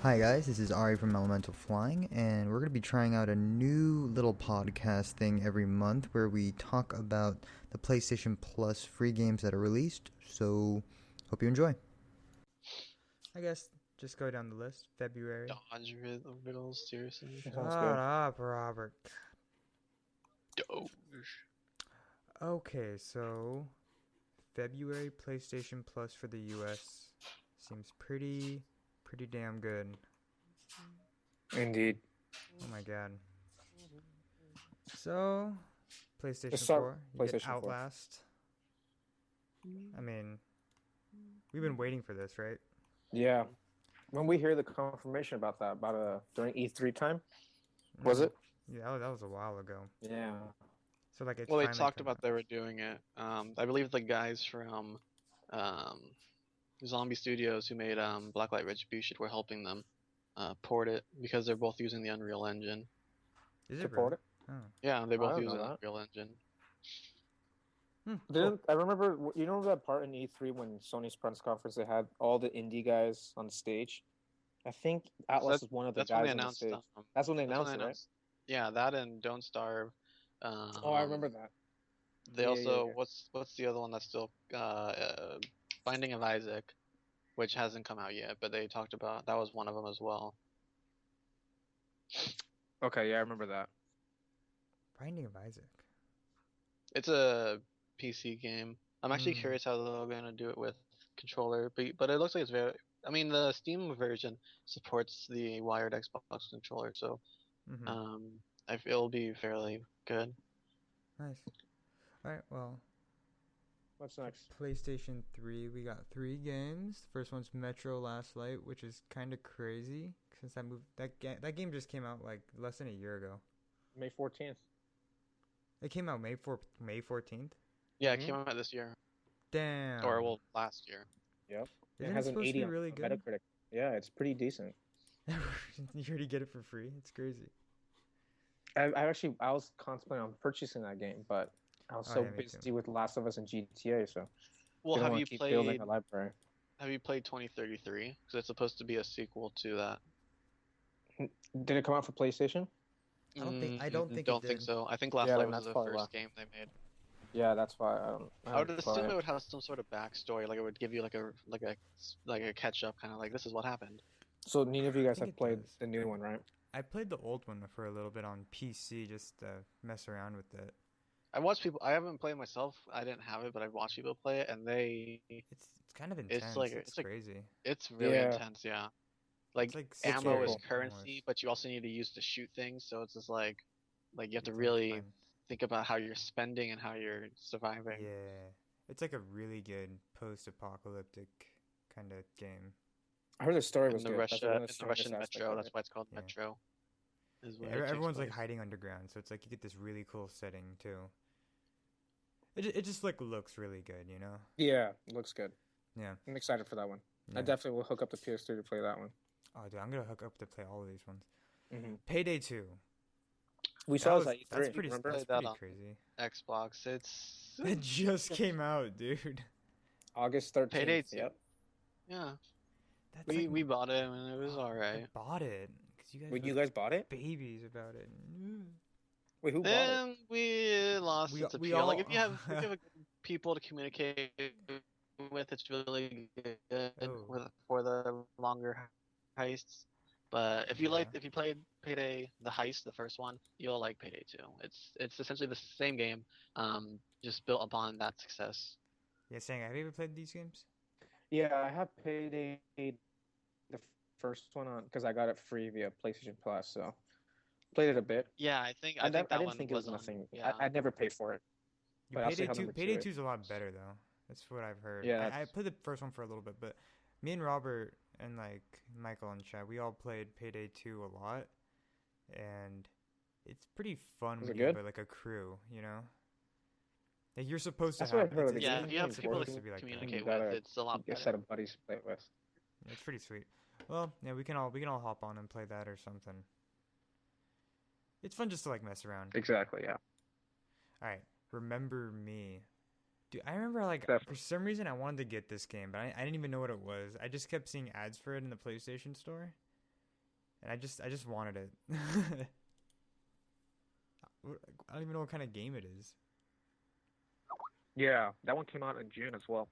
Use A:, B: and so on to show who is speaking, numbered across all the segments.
A: Hi guys, this is Ari from Elemental Flying, and we're going to be trying out a new little podcast thing every month where we talk about the PlayStation Plus free games that are released. So, hope you enjoy. I guess just go down the list. February.
B: Dodge riddles, seriously.
A: Shut
C: Sounds good.
A: up, Robert.
B: Doge.
A: Okay, so February PlayStation Plus for the US seems pretty damn good.
C: Indeed.
A: Oh my god. So, PlayStation
C: Let's start
A: 4, you get
C: PlayStation 4.
A: Outlast. I mean, we've been waiting for this, right?
C: Yeah. When we hear the confirmation about that, during E3 time, was it?
A: Yeah, that was a while ago.
C: Yeah.
A: So like it's
B: Well, they
A: finally
B: talked
A: come
B: about
A: out.
B: they were doing it. I believe the guys from um, Zombie Studios who made Blacklight Retribution were helping them port it because they're both using the Unreal Engine.
A: Is it
C: Support
A: really?
C: it?
A: Oh.
B: Yeah, they
C: I
B: both
C: don't
B: use
C: know
B: an
C: that.
B: Unreal Engine.
A: Cool.
C: Didn't I remember? You know that part in E3 when Sony's press conference they had all the indie guys on the stage. I think
B: So
C: Atlas is one of the
B: that's when they
C: guys on the
B: announced.
C: stage. That's when they
B: That's when they
C: announced it, right?
B: announced. Yeah, that and Don't Starve.
C: Oh, I remember that.
B: They
C: Yeah.
B: also what's the other one that's still Binding of Isaac, which hasn't come out yet, but they talked about that was one of them as well.
C: Okay, yeah, I remember that.
A: Binding of Isaac.
B: It's a PC game. I'm actually curious how they're going to do it with controller, but it looks like it's very. I mean, the Steam version supports the wired Xbox controller, so
A: Mm-hmm.
B: I feel it'll be fairly good.
A: Nice. All right. Well,
C: What's next?
A: PlayStation 3, we got 3 games. The first one's Metro Last Light, which is kind of crazy since that game just came out like less than a year ago.
C: May 14th.
A: It came out May 14th.
B: Yeah, it came out this year,
A: Damn.
B: or well, last year.
C: Yep.
A: Isn't
C: it
A: it
C: has an
A: supposed to
C: 80
A: be
C: on
A: really good?
C: Metacritic. Yeah, it's pretty decent.
A: You already get it for free. It's crazy.
C: I was contemplating on purchasing that game, but I was so
A: Me too.
C: busy with Last of Us and GTA, so
B: Well,
C: didn't
B: have
C: want
B: you
C: to keep building
B: played
C: a library.
B: have you played 2033? Because it's supposed to be a sequel to that.
C: Did it come out for PlayStation?
A: I don't think it
B: Don't think
A: did.
B: so. I think Last
C: Yeah,
B: Light
C: then
B: was
C: that's
B: the
C: probably why.
B: first game they made.
C: Yeah, that's why I
B: I would
C: didn't buy
B: assume
C: it.
B: it would have some sort of backstory, like it would give you like a catch up, kind of like this is what happened.
C: So neither of you guys
A: think
C: have
A: it
C: played
A: does.
C: the new one, right?
A: I played the old one for a little bit on PC just to mess around with it.
B: I watched people. I haven't played myself. I didn't have it, but I've watched people play it, and
A: It's kind of
B: it's
A: intense.
B: like
A: It's crazy.
B: it's really
C: Yeah.
B: intense. Yeah,
A: It's
B: like
A: like
C: Looks
B: ammo
C: very
B: is
C: cool.
B: currency,
A: almost.
B: but you also need to use to shoot things. So it's just like you have
A: You
B: to
A: have to
B: really
A: find.
B: think about how you're spending and how you're surviving.
A: Yeah, it's like a really good post-apocalyptic kind of game.
C: I heard the story
B: In
C: was
B: the
C: good. That's one of the
B: In the
C: strongest
B: Russian
C: aspects
B: metro,
C: of
B: that's
C: it.
B: why it's called
A: Yeah.
B: metro. Is
A: Yeah,
B: where it takes
A: everyone's like
B: place.
A: hiding underground, so it's like you get this really cool setting too. It just like looks really good, you know?
C: Yeah, looks good.
A: Yeah.
C: I'm excited for that one.
A: Yeah.
C: I definitely will hook up the PS3 to play that one.
A: Oh, dude, I'm gonna hook up to play all of these ones.
C: Mm-hmm.
A: Payday 2.
C: We
A: That
C: saw
A: was
C: this at E3.
A: that's pretty
C: remember?
A: that's
B: Played that
A: pretty
B: on
A: crazy.
B: Xbox. It's
A: It just came out, dude.
C: August 13th.
B: Payday 2.
C: Yep.
B: Yeah,
A: That's
B: we
A: like
B: we bought it and it was
A: I
B: alright.
A: bought it because you guys
C: Wait,
A: were
C: you guys bought it?
A: babies about it.
C: Wait, who bought it?
B: Then we lost its
A: We
B: appeal. Like
A: all
B: if you have people to communicate with, it's really good
A: Oh,
B: for the longer heists. But
A: yeah.
B: if you played Payday the heist, the first one, you'll like Payday 2. It's essentially the same game, just built upon that success.
A: Yeah, saying, have you ever played these games?
C: Yeah, I have Payday the first one on because I got it free via PlayStation Plus, so played it a bit.
B: Yeah,
C: I
B: think that
C: didn't
B: one
C: think it was
B: was on.
C: nothing.
B: Yeah.
C: I never paid for it, but I'll see how number
A: Payday
C: two
A: 2
C: is.
A: is a lot better though. That's what I've heard.
C: Yeah,
A: I played the first one for a little bit, but me and Robert and like Michael and Chad, we all played Payday 2 a lot, and it's pretty fun
C: Was
A: when
C: it
A: you
C: good?
A: have like a crew, you know? Like you're supposed to
C: That's what
A: have
C: I heard.
A: it's
B: Yeah,
C: Game
B: if you have
C: is
B: people
A: supposed
B: to
A: to be like that.
B: communicate
C: You
B: with,
C: gotta
B: it's a lot
C: get a
B: better.
C: set of buddies to play it with.
A: It's pretty sweet. Well, yeah, we can all hop on and play that or something. It's fun just to like mess around.
C: Exactly. Yeah.
A: All right, Remember Me. Dude, I remember like for
C: Definitely.
A: some reason I wanted to get this game, but I didn't even know what it was. I just kept seeing ads for it in the PlayStation Store, and I just wanted it. I don't even know what kind of game it is.
C: Yeah, that one came out in June as well.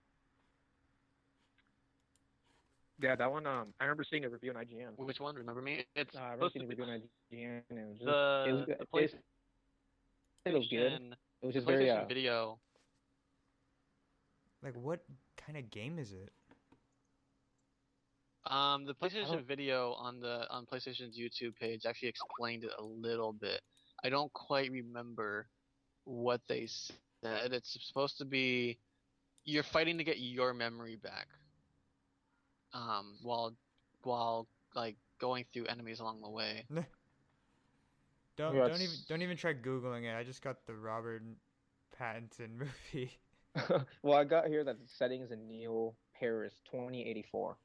C: Yeah, that one. I remember seeing a review on IGN.
B: Which one? Remember me? It's
C: I remember
B: supposed to
C: seeing a
B: be
C: review on IGN, and
B: the
C: it was good.
B: PlayStation
C: It was
B: the
C: just very
B: PlayStation Video.
A: Like, what kind of game is it?
B: The PlayStation Video on PlayStation's YouTube page actually explained it a little bit. I don't quite remember what they said. It's supposed to be you're fighting to get your memory back. While like going through enemies along the way.
A: Don't even try googling it. I just got the Robert Pattinson movie.
C: Well, I got here that the setting is in Neo Paris 2084.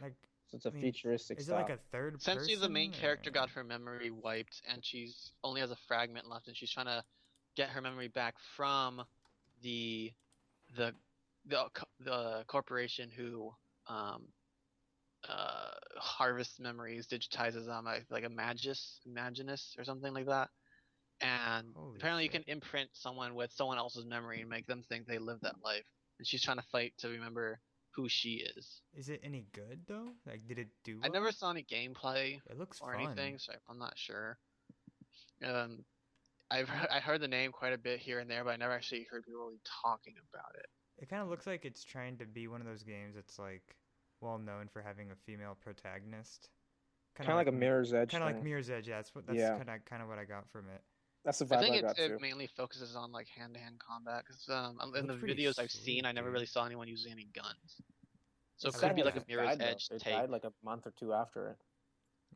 A: Like,
C: So it's a
A: I mean,
C: futuristic
A: is it
C: style.
A: like a third
B: Essentially,
A: person?
B: the main character
A: or-
B: got her memory wiped, and she's only has a fragment left, and she's trying to get her memory back from the the the corporation who um harvests memories, digitizes them, like a maginus or something like that. And
A: Holy
B: apparently, you
A: shit.
B: can imprint someone with someone else's memory and make them think they lived that life. And she's trying to fight to remember who she is.
A: Is it any good though? Like, did it do
B: I
A: well?
B: never saw any gameplay
A: It looks
B: or
A: fun.
B: anything, so I'm not sure. Um, I heard the name quite a bit here and there, but I never actually heard people really talking about it.
A: It kind of looks like it's trying to be one of those games that's like well known for having a female protagonist.
C: Kind of like a Mirror's Edge
A: Kind of like
C: thing.
A: Mirror's Edge. Yeah, that's
C: Yeah.
A: kind of what I got from it.
C: That's the
B: I
C: vibe
B: think
C: I got
B: it
C: too.
B: mainly focuses on like hand-to-hand combat because in the
A: looks pretty
B: videos I've
A: sweet,
B: seen, I never
A: dude.
B: really saw anyone using any guns. So it
A: I
B: could
A: like
B: be like
A: that.
B: a Mirror's Edge
C: It
B: take.
C: died like a month or two after it.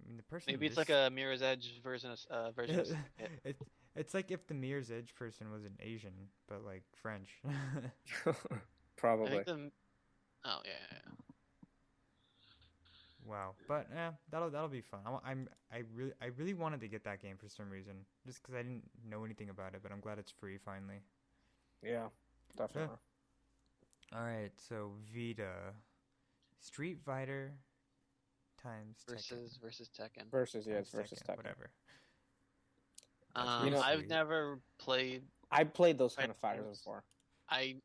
A: I mean, the person.
B: Maybe it's like a Mirror's Edge version of it.
A: It's like if the Mirror's Edge person was an Asian, but like French.
B: I
C: Probably.
B: think oh yeah.
A: Wow, but that'll be fun. I really wanted to get that game for some reason, just because I didn't know anything about it. But I'm glad it's free finally.
C: Yeah, definitely.
A: All right, so Vita, Street Fighter, times Tekken.
B: versus Tekken.
C: Versus, yeah,
A: Times
C: it's versus Tekken.
A: whatever.
C: You know-
B: I've never played.
C: I played those kind of fighters before.
B: I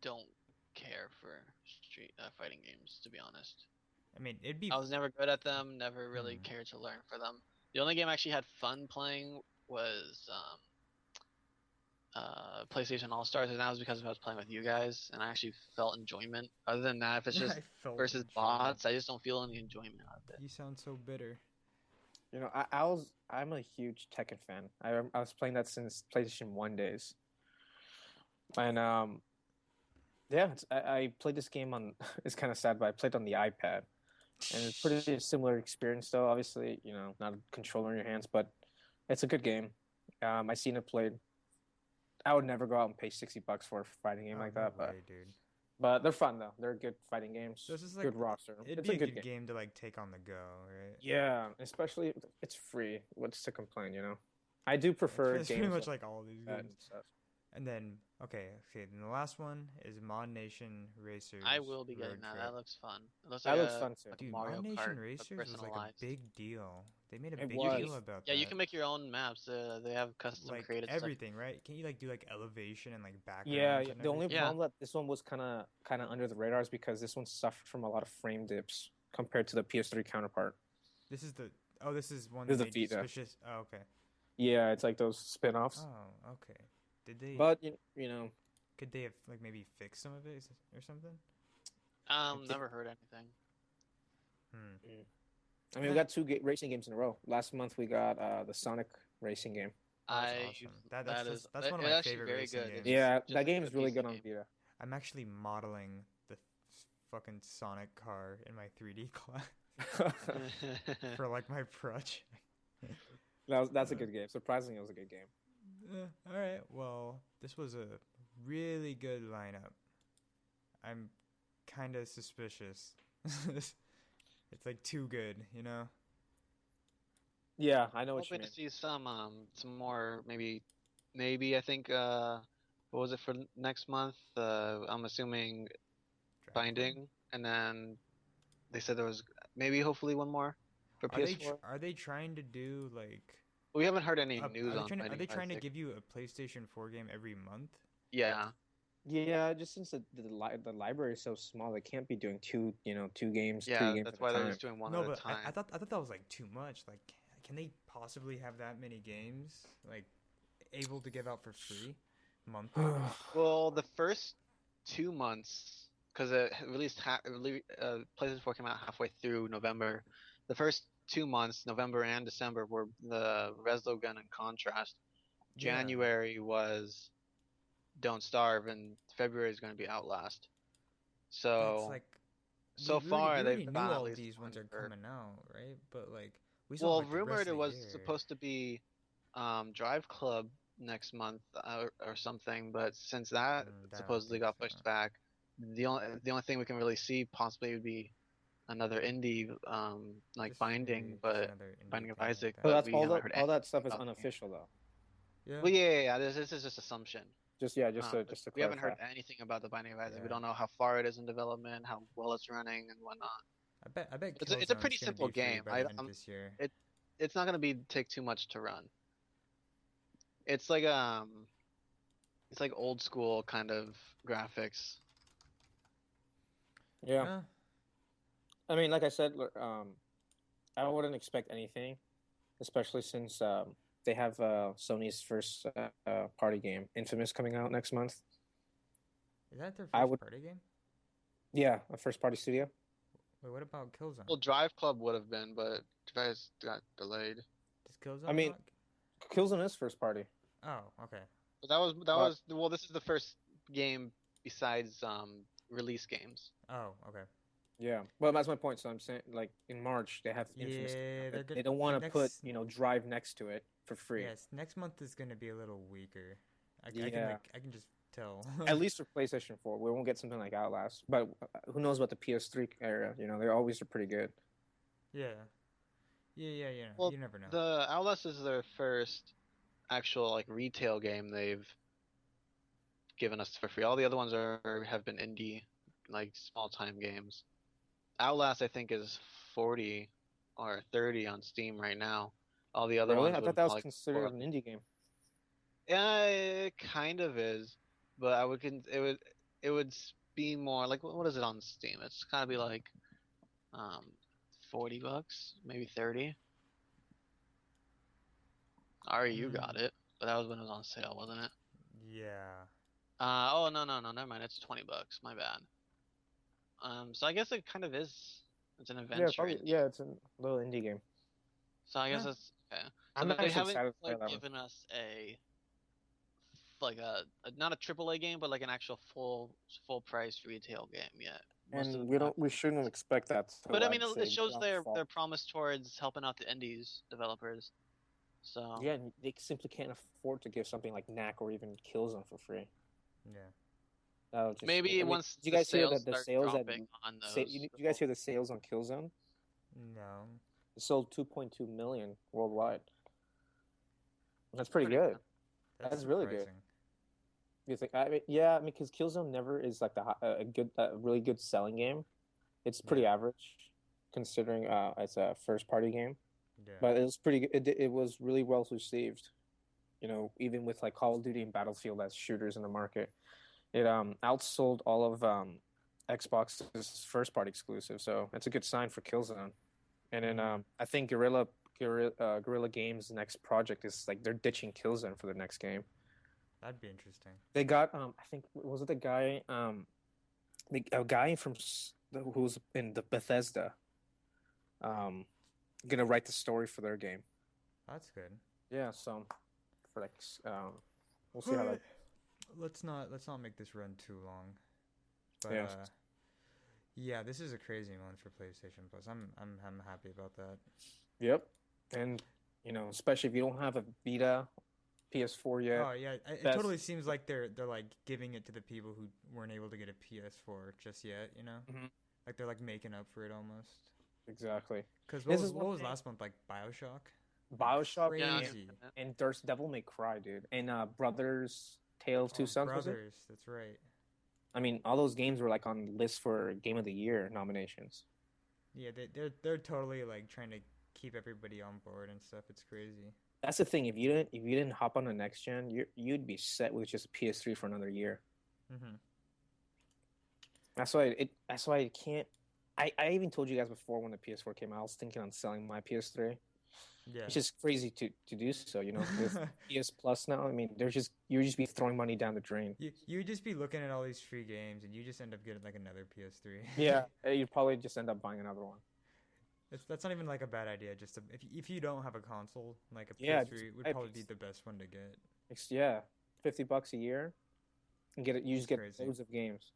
B: don't care for street fighting games, to be honest.
A: I mean, it'd be.
B: I was never good at them. Never really
A: Hmm.
B: cared to learn for them. The only game I actually had fun playing was PlayStation All Stars, and that was because I was playing with you guys, and I actually felt enjoyment. Other than that, if it's just
A: I felt
B: versus
A: enjoyment.
B: bots, I just don't feel any enjoyment out of it.
A: You sound so bitter.
C: You know, I'm a huge Tekken fan. I was playing that since PlayStation 1 days. And yeah, I played this game on. It's kind of sad, but I played on the iPad, and it's pretty similar experience. Though obviously, you know, not a controller in your hands, but it's a good game. I seen it played. I would never go out and pay $60 for a fighting game
A: Oh,
C: like
A: no
C: that,
A: way, dude.
C: but they're fun though. They're good fighting games.
A: So this is
C: good
A: like
C: roster.
A: It'd
C: It's
A: be
C: a good game.
A: game to like take on the go, right?
C: Yeah, especially it's free. What's to complain, you know? I do prefer
A: It's
C: games
A: pretty much like all of these
C: that
A: games.
C: and stuff.
A: And then then the last one is Mod Nation Racers.
B: I will be getting
A: Road
B: that.
A: Trip.
B: That looks fun. It looks
C: That
B: like
C: looks
B: a,
C: fun too.
B: like
A: Dude,
B: Mario
A: Mod Nation
B: Kart, but
A: Racers was like a
B: personalized.
A: big deal. They made a
C: It
A: big
C: was.
A: deal about
B: Yeah,
A: that.
B: you can make your own maps. They have custom
A: like
B: created
A: everything, right? Can you like do like elevation and like background?
C: Yeah, the only
B: Yeah.
C: problem that this one was kind of under the radar is because this one suffered from a lot of frame dips compared to the PS3 counterpart.
A: This is one
C: This
A: that
C: is
A: made
C: the Vita.
A: suspicious. Oh, okay.
C: Yeah, it's like those spin-offs.
A: Oh, okay. Did they?
C: But you know,
A: Could they have like maybe fixed some of it or something?
B: Never heard anything.
C: I mean, we got two racing games in a row. Last month we got the Sonic racing game.
A: That's
B: I
A: awesome.
B: that
A: That's
B: is
A: one of
B: it's
A: my
B: actually
A: favorite
B: very
A: racing
B: good.
A: games.
B: It's
C: Yeah,
B: just
C: that
B: like
C: game
B: a
C: is really
B: PC
C: good on
B: game.
C: Vita.
A: I'm actually modeling the fucking Sonic car in my 3D class for like my project.
C: That's a good game. Surprisingly, it was a good game.
A: All right. Well, this was a really good lineup. I'm kind of suspicious. It's like too good, you know?
C: Yeah, I know what you
B: Hoping
C: mean.
B: to see some more maybe I think what was it for next month? I'm assuming
A: Dragon Ball?
B: Binding, and then they said there was maybe hopefully one more. for PS4.
A: Are they trying to do like
B: We haven't heard any news on
A: are they
B: Binding of
A: trying to
B: Isaac.
A: give you a PlayStation 4 game every month?
B: Yeah.
C: Yeah, just since the library is so small, they can't be doing two games,
B: Yeah,
C: 3 games
B: that's
C: at a
B: why they're
C: time.
B: just doing one
A: No,
B: at a
A: but
B: time.
A: I thought that was like too much. Like, can they possibly have that many games like able to give out for free monthly?
B: Well, the first 2 months, because it released PlayStation 4 came out halfway through November. The first 2 months, November and December, were the Resogun and Contrast.
A: Yeah.
B: January was Don't Starve, and February is going to be Outlast.
A: But
B: So
A: it's like
B: so
A: we
B: far
A: already
B: they've
A: knew
B: gotten at
A: all
B: least
A: these ones
B: one
A: are
B: for.
A: coming out, right? But like we saw
B: Well,
A: like the rest
B: rumored
A: of
B: it
A: the
B: was
A: year.
B: supposed to be Drive Club next month or something, but since that
A: I don't
B: supposedly
A: think
B: got
A: so.
B: pushed back, the only thing we can really see possibly would be another indie like
A: Just maybe
B: Binding,
A: just
B: but
A: another indie
B: Binding of
A: thing like
B: Isaac,
C: So
A: that.
B: but
C: that's
B: we haven't heard
C: all that
B: anything
C: stuff is
B: about the game.
C: unofficial though.
A: Yeah.
B: Well, yeah, this is just assumption.
C: Just
B: But
C: to
B: we haven't heard
C: clarify.
B: anything about the Binding of Isaac. We
A: Yeah.
B: don't know how far it is in development, how well it's running, and whatnot.
A: I bet
B: It's a pretty
A: Killzone's gonna
B: simple
A: be free
B: game.
A: by the end of this year.
B: It's not gonna take too much to run. It's like old school kind of graphics.
C: Yeah.
A: Yeah.
C: I mean, like I said, I wouldn't expect anything, especially since they have Sony's first party game, Infamous, coming out next month.
A: Is that their
C: I
A: first
C: would,
A: party game?
C: yeah, a first party studio.
A: Wait, what about Killzone?
B: Well, Drive Club would have been, but Drive got delayed.
A: Does Killzone
C: I mean,
A: not?
C: Killzone is first party.
A: Oh, okay.
B: But that
C: But
B: was well. This is the first game besides release games.
A: Oh, okay.
C: yeah, well, that's my point. So I'm saying, like in March, they have Infamous coming
A: Yeah,
C: out,
A: they're
C: but
A: good.
C: they don't want to put
A: Next,
C: Drive next to it for free.
A: yes, next month is gonna be a little weaker. I can
C: Yeah.
A: I can just tell.
C: At least for PlayStation 4, we won't get something like Outlast. But who knows about the PS3 era? They always are pretty good.
A: Yeah. Yeah.
B: Well,
A: You never know.
B: the Outlast is their first actual like retail game they've given us for free. All the other ones have been indie, like small time games. Outlast I think is 40 or 30 on Steam right now. All the other
C: Really?
B: ones
C: I thought
B: would
C: that was
B: probably
C: considered an indie game.
B: Yeah, it kind of is, but it would be more like what is it on Steam? It's gotta be like um $40, maybe 30. You got it, but that was when it was on sale, wasn't it?
A: Yeah.
B: Oh no, never mind. It's $20. My bad. So I guess it kind of is. It's an
C: Yeah,
B: adventure.
C: it's a little indie game.
B: So I guess
A: Yeah.
B: that's okay. So
C: I'm
B: they
C: actually
B: haven't
C: excited for
B: like
C: that one.
B: given us a not a AAA game, but like an actual full price retail game yet. Most of
C: And
B: them
C: we shouldn't expect that. So
B: But I mean,
C: I'd say
B: it shows
C: around
B: their
C: fall.
B: promise towards helping out the indies developers. So
C: Yeah, and they simply can't afford to give something like Knack or even Killzone for free.
A: Yeah.
C: That'll just,
B: maybe
C: I mean,
B: once
C: did you
B: the
C: guys hear
B: sales
C: that the
B: start
C: sales
B: dropping on those,
C: did you guys hear the sales on Killzone?
A: No.
C: It sold 2.2 million worldwide. That's pretty
B: Pretty
C: good.
A: That's
C: That's really good.
A: surprising.
C: You think? I mean, yeah, because Killzone never is like a really good selling game. It's pretty
A: Yeah.
C: average, considering it's a first party game.
A: Yeah.
C: But it was pretty good. It was really well received. Even with like Call of Duty and Battlefield as shooters in the market, it outsold all of Xbox's first party exclusive. So it's a good sign for Killzone. And then I think Guerrilla Games' next project is like they're ditching Killzone for the next game.
A: That'd be interesting.
C: They got I think was it the guy a guy from who's in the Bethesda gonna write the story for their game.
A: That's good.
C: Yeah, so for like we'll see how that.
A: Let's not make this run too long. But
C: Yeah.
A: yeah, this is a crazy month for PlayStation Plus. I'm happy about that.
C: Yep, and especially if you don't have a Vita, PS4 yet.
A: Oh yeah, it totally seems like they're like giving it to the people who weren't able to get a PS4 just yet.
C: Mhm.
A: Like they're like making up for it almost.
C: Exactly.
A: Because
C: This is
A: what
C: one
A: was
C: thing-
A: last month, like BioShock?
C: BioShock
A: Crazy.
C: and there's Devil May Cry, dude, and Brothers Tale of Two Sons. Was it?
A: Brothers, that's right.
C: I mean, all those games were like on lists for Game of the Year nominations.
A: Yeah, they're totally like trying to keep everybody on board and stuff. It's crazy.
C: That's the thing. If you didn't hop on the next gen, you'd be set with just a PS3 for another year.
A: Mm-hmm.
C: That's why it can't. I even told you guys before when the PS4 came out, I was thinking on selling my PS3.
A: Yeah.
C: It's just crazy to do so, with PS Plus now. I mean, you would just be throwing money down the drain.
A: You would just be looking at all these free games, and you just end up getting like another PS3.
C: Yeah, you'd probably just end up buying another one.
A: That's not even like a bad idea. Just if you don't have a console, like a
C: Yeah,
A: PS3 would
C: buy a
A: probably be the best one to get.
C: Yeah, $50 a year, and get it. You just get
A: Crazy.
C: loads of games.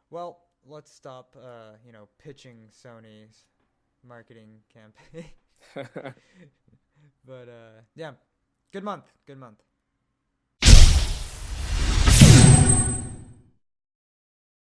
A: Well, let's stop, pitching Sony's marketing campaign. But yeah, good month.